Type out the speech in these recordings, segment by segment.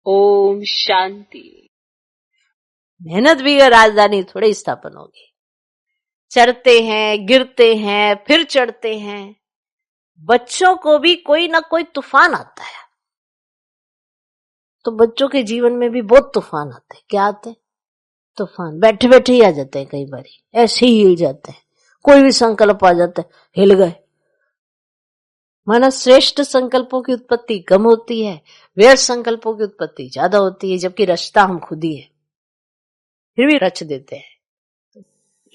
ओम शांति। मेहनत भी राजधानी थोड़ी स्थापन होगी। चढ़ते हैं, गिरते हैं, फिर चढ़ते हैं। बच्चों को भी कोई ना कोई तूफान आता है, तो बच्चों के जीवन में भी बहुत तूफान आते हैं। क्या आते हैं? तूफान बैठे बैठे ही आ जाते हैं, कई बार ऐसे ही हिल जाते हैं। कोई भी संकल्प आ जाता है, हिल गए। माना श्रेष्ठ संकल्पों की उत्पत्ति कम होती है, व्यर्थ संकल्पों की उत्पत्ति ज्यादा होती है, जबकि रचता हम खुद ही है, फिर भी रच देते हैं।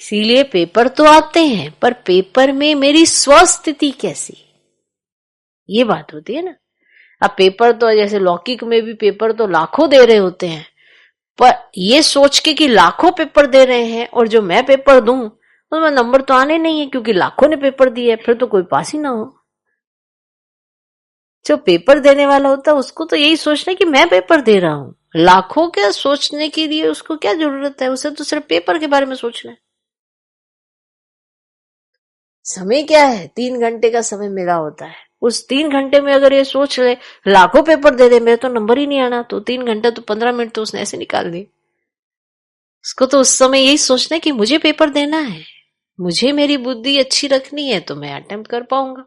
इसीलिए पेपर तो आते हैं, पर पेपर में मेरी स्वस्थिति कैसी, ये बात होती है ना। अब पेपर तो जैसे लौकिक में भी पेपर तो लाखों दे रहे होते हैं, पर ये सोच के कि लाखों पेपर दे रहे हैं और जो मैं पेपर दूं उसमें नंबर तो आने नहीं है, क्योंकि लाखों ने पेपर दिए, फिर तो कोई पास ही ना हो। जो पेपर देने वाला होता है उसको तो यही सोचना है कि मैं पेपर दे रहा हूं। लाखों के सोचने के लिए उसको क्या जरूरत है? उसे तो सिर्फ पेपर के बारे में सोचना है। समय क्या है? 3 घंटे का समय मेरा होता है। उस 3 घंटे में अगर ये सोच ले लाखों पेपर दे दे, मेरे तो नंबर ही नहीं आना, तो 3 घंटे तो 15 मिनट तो उसने ऐसे निकाल दिए। उसको तो उस समय यही सोचना है कि मुझे पेपर देना है, मुझे मेरी बुद्धि अच्छी रखनी है, तो मैं अटेम्प्ट कर पाऊंगा।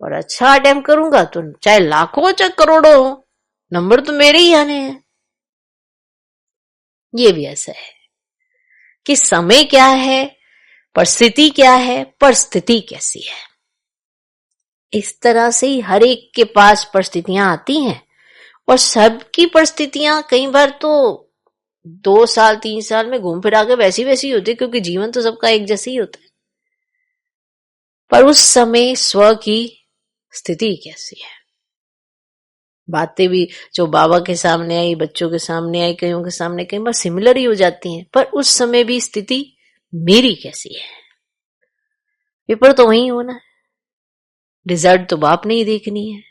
और अच्छा अटेम्प्ट करूंगा तो चाहे लाखों चाहे करोड़ों हो, नंबर तो मेरे ही आने हैं। ये भी ऐसा है कि समय क्या है, परिस्थिति क्या है, परिस्थिति कैसी है। इस तरह से ही हर एक के पास परिस्थितियां आती हैं, और सबकी परिस्थितियां कई बार तो 2 साल 3 साल में घूम फिरा के वैसी वैसी होती है, क्योंकि जीवन तो सबका एक जैसे ही होता है। पर उस समय स्व की स्थिति कैसी है। बातें भी जो बाबा के सामने आई, बच्चों के सामने आई, कईयों के सामने कई बार सिमिलर ही हो जाती हैं, पर उस समय भी स्थिति मेरी कैसी है। पेपर तो वही होना है, रिजल्ट तो बाप ने ही देखनी है।